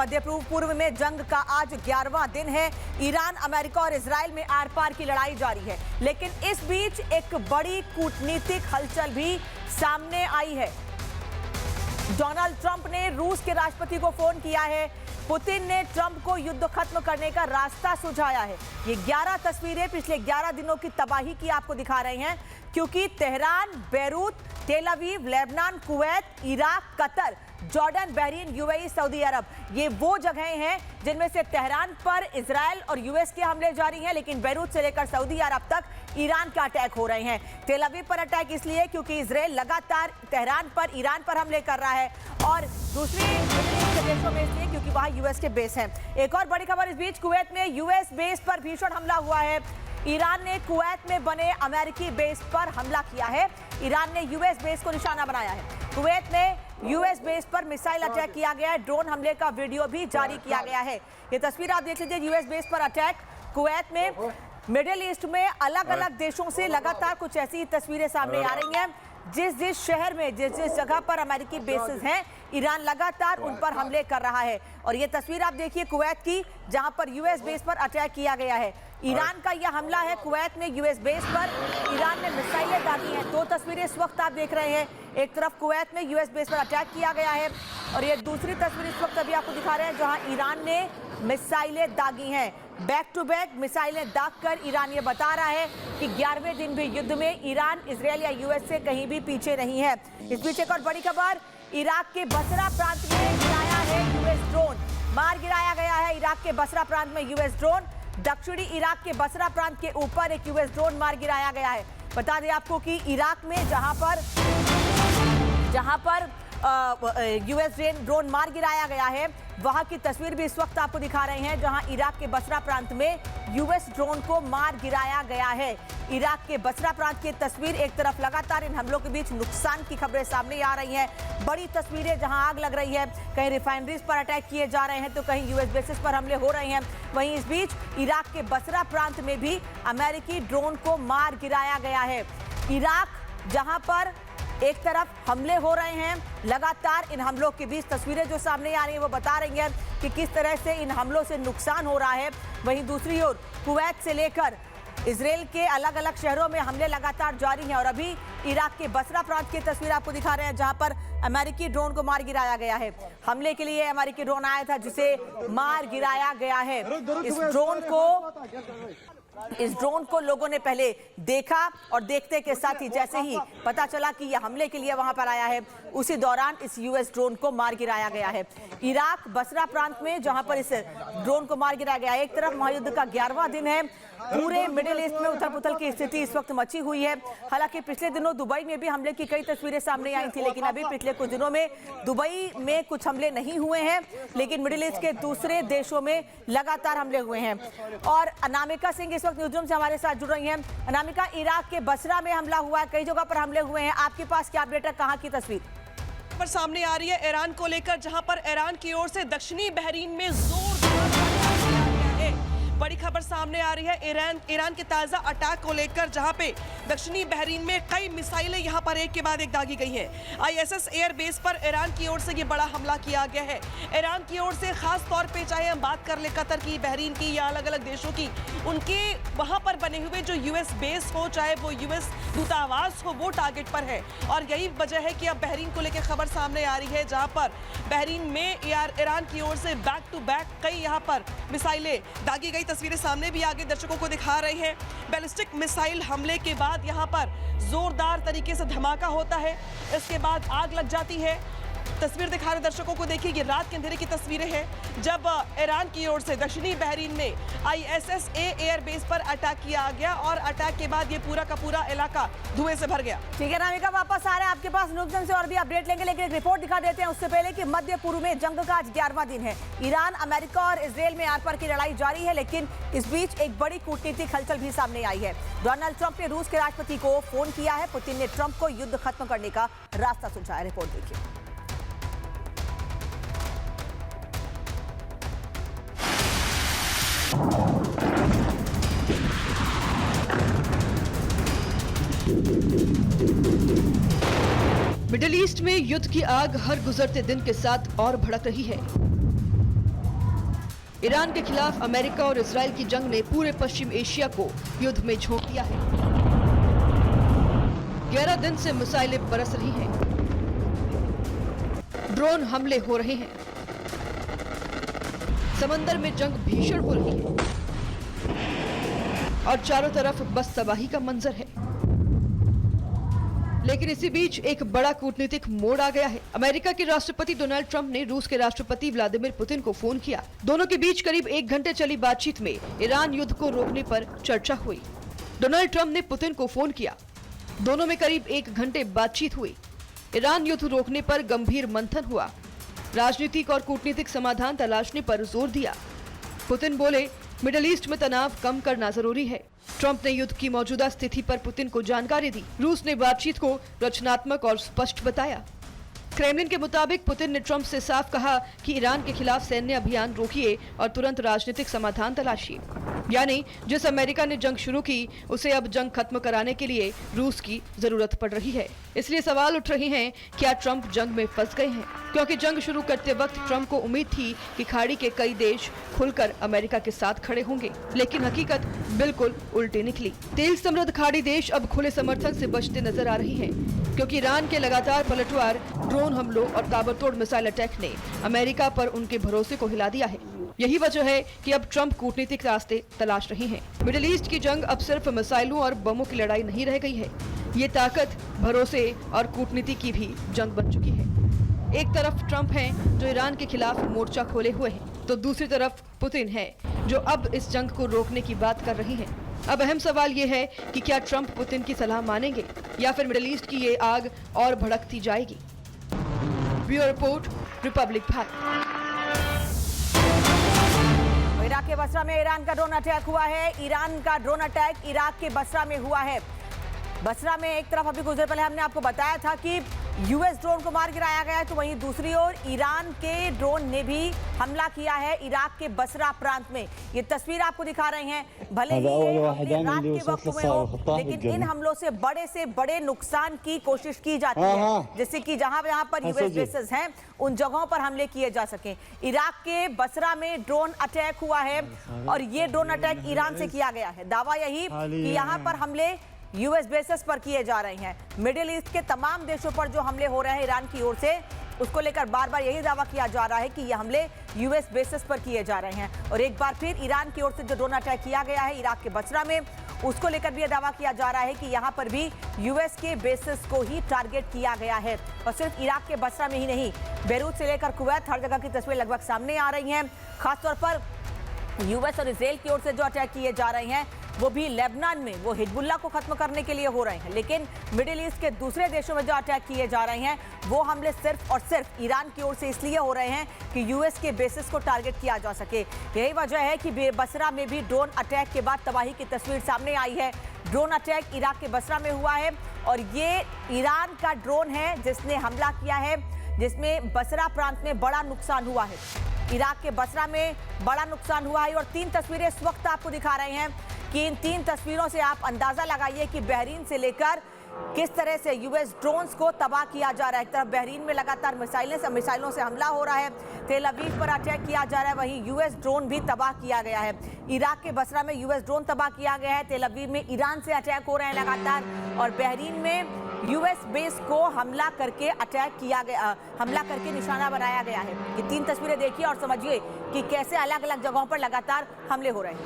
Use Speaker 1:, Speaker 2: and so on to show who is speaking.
Speaker 1: मध्य पूर्व में जंग का आज 11वां दिन है। ईरान, अमेरिका और इजराइल में आर पार की लड़ाई जारी है, लेकिन इस बीच एक बड़ी कूटनीतिक हलचल भी सामने आई है। डोनाल्ड ट्रंप ने रूस के राष्ट्रपति को फोन किया है। पुतिन ने ट्रंप को युद्ध खत्म करने का रास्ता सुझाया है। ये 11 तस्वीरें पिछले 11 दिनों की तबाही की आपको दिखा रही हैं, क्योंकि Tehran, Beirut, Tel Aviv, Lebanon, Kuwait, Iraq, Qatar, Jordan, Bahrain, UAE, Saudi Arab, ये वो जगहें हैं जिनमें से तेहरान पर इजराइल और यूएस के हमले जारी हैं, लेकिन बेरूत से लेकर सऊदी अरब तक ईरान के अटैक हो रहे हैं। तेल अवीव पर अटैक इसलिए क्योंकि इजराइल लगातार तेहरान पर, ईरान पर हमले कर रहा है, और दूसरी देशों में इसलिए क्योंकि वहां यूएस के बेस हैं। एक और बड़ी खबर इस बीच, कुवैत में यूएस बेस पर भीषण हमला हुआ है। ईरान ने कुवैत में बने अमेरिकी बेस पर हमला किया है। ईरान ने यूएस बेस को निशाना बनाया है। कुवैत में यूएस बेस पर मिसाइल अटैक किया गया है। ड्रोन हमले का वीडियो भी जारी किया गया है। ये तस्वीर आप देख लीजिए, यूएस बेस पर अटैक कुवैत में। मिडिल ईस्ट में अलग अलग देशों से लगातार कुछ ऐसी तस्वीरें सामने आ रही हैं। जिस शहर में, जिस जगह पर अमेरिकी बेसेस हैं, ईरान लगातार उन पर हमले कर रहा है। और ये तस्वीर आप देखिए कुवैत की, जहां पर यूएस बेस पर अटैक किया गया है। ईरान का यह हमला है कुवैत में यूएस बेस पर। ईरान ने मिसाइलें दागी हैं। दो तस्वीरें इस वक्त आप देख रहे हैं। एक तरफ कुवैत में यूएस बेस पर अटैक किया गया है, और ये दूसरी तस्वीर इस वक्त अभी आपको दिखा रहे हैं जहां ईरान ने मिसाइलें दागी हैं। बैक टू बैक मिसाइलें दागकर ईरान ये बता रहा है कि 11वें दिन भी युद्ध में ईरान, इजरायल या यूएस से कहीं भी पीछे नहीं है। इस बीच एक और बड़ी खबर, इराक के बसरा प्रांत में गिराया है यूएस ड्रोन। मार गिराया गया है इराक के बसरा प्रांत में यूएस ड्रोन। दक्षिणी इराक के बसरा प्रांत के ऊपर एक यूएस ड्रोन मार गिराया गया है। बता दें आपको कि इराक में जहां पर यूएस ड्रोन मार गिराया गया है, वहां की तस्वीर भी इस वक्त आपको दिखा रहे हैं, जहां इराक के बसरा प्रांत में यूएस ड्रोन को मार गिराया गया है। इराक के बसरा प्रांत की तस्वीर, एक तरफ लगातार इन हमलों के बीच नुकसान की खबरें सामने आ रही हैं। बड़ी तस्वीरें जहां आग लग रही है, कहीं रिफाइनरीज पर अटैक किए जा रहे हैं तो कहीं यूएस बेसिस पर हमले हो रहे हैं। वहीं इस बीच इराक के बसरा प्रांत में भी अमेरिकी ड्रोन को मार गिराया गया है। इराक जहां पर एक तरफ हमले हो रहे हैं, लगातार इन हमलों के बीच तस्वीरें जो सामने आ रही हैं वो बता रही हैं कि किस तरह से इन हमलों से नुकसान हो रहा है। वहीं दूसरी ओर कुवैत से लेकर इजराइल के अलग अलग शहरों में हमले लगातार जारी हैं, और अभी इराक के बसरा प्रांत की तस्वीर आपको दिखा रहे हैं जहां पर अमेरिकी ड्रोन को मार गिराया गया है। हमले के लिए अमेरिकी ड्रोन आया था जिसे मार गिराया गया है। इस ड्रोन को लोगों ने पहले देखा, और देखते के साथ ही जैसे ही पता चला कि यह हमले के लिए वहां पर आया है, उसी दौरान इस यूएस ड्रोन को मार गिराया गया है। इराक बसरा प्रांत में जहां पर इस ड्रोन को मार गिराया गया है, एक तरफ महायुद्ध का 11वां दिन है। पूरे मिडिल ईस्ट में उथल पुथल की स्थिति इस वक्त मची हुई है। हालांकि पिछले दिनों दुबई में भी हमले की कई तस्वीरें सामने आई थी, लेकिन अभी पिछले कुछ दिनों में दुबई में कुछ हमले नहीं हुए हैं, लेकिन मिडिल ईस्ट के दूसरे देशों में लगातार हमले हुए हैं। और अनामिका सिंह इस वक्त न्यूज़रूम से हमारे साथ जुड़ रही हैं। अनामिका, इराक के बसरा में हमला हुआ है, कई जगह पर हमले हुए हैं, आपके पास क्या अपडेट है, कहां की तस्वीर
Speaker 2: पर सामने आ रही है ईरान को लेकर, जहां पर ईरान की ओर से दक्षिणी बहरीन में जोरदार बड़ी खबर सामने आ रही है ईरान के ताज़ा अटैक को लेकर, जहां पे दक्षिणी बहरीन में कई मिसाइलें यहां पर एक के बाद एक दागी गई हैं। आईएसएस एयर बेस पर ईरान की ओर से ये बड़ा हमला किया गया है। ईरान की ओर से खास तौर पे, चाहे हम बात कर ले कतर की, बहरीन की या अलग अलग देशों की, उनके वहां पर बने हुए जो यूएस बेस हो, चाहे वो यूएस दूतावास हो, वो टारगेट पर है। और यही वजह है कि अब बहरीन को लेकर खबर सामने आ रही है, जहां पर बहरीन में ईरान की ओर से बैक टू बैक कई यहां पर मिसाइलें दागी गई। तस्वीरें सामने भी आगे दर्शकों को दिखा रहे हैं। बैलिस्टिक मिसाइल हमले के बाद यहां पर जोरदार तरीके से धमाका होता है, इसके बाद आग लग जाती है। तस्वीर दिखा रहे दर्शकों को, देखिए ये रात के अंधेरे की तस्वीरें हैं, जब ईरान की ओर से दक्षिणी बहरीन में आईएसएस-ए एयर बेस पर अटैक किया गया, और अटैक के बाद ये पूरा का पूरा इलाका धुएं से भर गया।
Speaker 1: ठीक है नामिका, वापस आ रहे हैं आपके पास न्यूज़रूम से और भी अपडेट लेंगे, लेकिन एक रिपोर्ट दिखा देते हैं उससे पहले कि मध्य पूर्व में जंग का आज 11वां दिन है। ईरान, अमेरिका और इजराइल में आर पार की लड़ाई जारी है, लेकिन इस बीच एक बड़ी कूटनीतिक हलचल भी सामने आई है। डोनाल्ड ट्रंप ने रूस के राष्ट्रपति को फोन किया है। पुतिन ने ट्रंप को युद्ध खत्म करने का रास्ता सुझाया। रिपोर्ट देखिए।
Speaker 3: मिडिल ईस्ट में युद्ध की आग हर गुजरते दिन के साथ और भड़क रही है। ईरान के खिलाफ अमेरिका और इजराइल की जंग ने पूरे पश्चिम एशिया को युद्ध में झोंक दिया है। 11 दिन से मिसाइलें बरस रही हैं, ड्रोन हमले हो रहे हैं, समंदर में जंग भीषण हो रही है और चारों तरफ बस तबाही का मंजर है। लेकिन इसी बीच एक बड़ा कूटनीतिक मोड़ आ गया है। अमेरिका के राष्ट्रपति डोनाल्ड ट्रंप ने रूस के राष्ट्रपति व्लादिमीर पुतिन को फोन किया। दोनों के बीच करीब 1 घंटे चली बातचीत में ईरान युद्ध को रोकने पर चर्चा हुई। डोनाल्ड ट्रंप ने पुतिन को फोन किया। दोनों में करीब 1 घंटे बातचीत हुई। ईरान युद्ध रोकने पर गंभीर मंथन हुआ। राजनीतिक और कूटनीतिक समाधान तलाशने पर जोर दिया। पुतिन बोले, मिडिल ईस्ट में तनाव कम करना जरूरी है। ट्रंप ने युद्ध की मौजूदा स्थिति पर पुतिन को जानकारी दी। रूस ने बातचीत को रचनात्मक और स्पष्ट बताया। क्रेमलिन के मुताबिक पुतिन ने ट्रंप से साफ कहा कि ईरान के खिलाफ सैन्य अभियान रोकिए और तुरंत राजनीतिक समाधान तलाशिए। यानी जिस अमेरिका ने जंग शुरू की उसे अब जंग खत्म कराने के लिए रूस की जरूरत पड़ रही है। इसलिए सवाल उठ रहे हैं, क्या ट्रंप जंग में फंस गए हैं? क्योंकि जंग शुरू करते वक्त ट्रंप को उम्मीद थी कि खाड़ी के कई देश खुलकर अमेरिका के साथ खड़े होंगे, लेकिन हकीकत बिल्कुल उल्टी निकली। तेल समृद्ध खाड़ी देश अब खुले समर्थन से बचते नजर आ रही हैं, क्योंकि ईरान के लगातार पलटवार, ड्रोन हमलों और ताबड़तोड़ मिसाइल अटैक ने अमेरिका पर उनके भरोसे को हिला दिया है। यही वजह है कि अब ट्रंप कूटनीतिक रास्ते तलाश रहे हैं। मिडिल ईस्ट की जंग अब सिर्फ मिसाइलों और बमों की लड़ाई नहीं रह गई है। ये ताकत, भरोसे और कूटनीति की भी जंग बन चुकी है। एक तरफ ट्रंप हैं जो ईरान के खिलाफ मोर्चा खोले हुए हैं, तो दूसरी तरफ पुतिन है जो अब इस जंग को रोकने की बात कर रही हैं। अब अहम सवाल ये है कि क्या ट्रंप पुतिन की सलाह मानेंगे या फिर मिडिल ईस्ट की ये आग और भड़कती जाएगी। Bureau report, Republic Bharat.
Speaker 1: Iraq के बसरा में ईरान का ड्रोन अटैक हुआ है। ईरान का ड्रोन अटैक इराक के बसरा में हुआ है। बसरा में एक तरफ अभी कुछ देर पहले हमने आपको बताया था कि यूएस ड्रोन को मार गिराया गया है, तो वहीं दूसरी ओर ईरान के ड्रोन ने भी हमला किया है इराक के बसरा प्रांत में। ये तस्वीर आपको दिखा रहे हैं, भले ही ये रात के वक्त हुए हो, लेकिन इन हमलों से बड़े नुकसान की कोशिश की जाती है, जैसे कि जहां पर यूएस बेसेस हैं उन जगहों पर हमले किए जा सके। इराक के बसरा में ड्रोन अटैक हुआ है और ये ड्रोन अटैक ईरान से किया गया है। दावा यही कि यहाँ पर हमले यूएस बेसेस पर किए जा रहे हैं। मिडिल ईस्ट के तमाम देशों पर जो हमले हो रहे हैं ईरान की ओर से, उसको लेकर बार बार यही दावा किया जा रहा है कि ये हमले यूएस बेसेस पर किए जा रहे हैं। और एक बार फिर ईरान की ओर से जो ड्रोन अटैक किया गया है इराक के बसरा में, उसको लेकर भी यह दावा किया जा रहा है कि यहाँ पर भी यूएस के बेसेस को ही टारगेट किया गया है। और सिर्फ इराक के बसरा में ही नहीं, बेरूत से लेकर कुवैत, हर जगह की तस्वीरें लगभग सामने आ रही हैं। खासतौर पर यूएस और इजराइल की ओर से जो अटैक किए जा रहे हैं वो भी लेबनान में वो हिजबुल्लाह को खत्म करने के लिए हो रहे हैं, लेकिन मिडिल ईस्ट के दूसरे देशों में जो अटैक किए जा रहे हैं वो हमले सिर्फ और सिर्फ ईरान की ओर से इसलिए हो रहे हैं कि यूएस के बेसिस को टारगेट किया जा सके। यही वजह है कि बसरा में भी ड्रोन अटैक के बाद तबाही की तस्वीर सामने आई है। ड्रोन अटैक इराक के बसरा में हुआ है और ये ईरान का ड्रोन है जिसने हमला किया है, जिसमें बसरा प्रांत में बड़ा नुकसान हुआ है। इराक के बसरा में बड़ा नुकसान हुआ है और 3 तस्वीरें इस वक्त आपको दिखा रहे हैं कि इन 3 तस्वीरों से आप अंदाजा लगाइए कि बहरीन से लेकर किस तरह से यूएस ड्रोन्स को तबाह किया जा रहा है। एक तरफ बहरीन में लगातार मिसाइलों से हमला हो रहा है, तेल अवीव पर अटैक किया जा रहा है, वहीं यूएस ड्रोन भी तबाह किया गया है। इराक के बसरा में यूएस ड्रोन तबाह किया गया है, तेल अवीव में ईरान से अटैक हो रहे हैं लगातार, और बहरीन में यूएस बेस को हमला करके निशाना बनाया गया है। ये 3 तस्वीरें देखिए और समझिए कि कैसे अलग अलग जगहों पर लगातार हमले हो रहे हैं।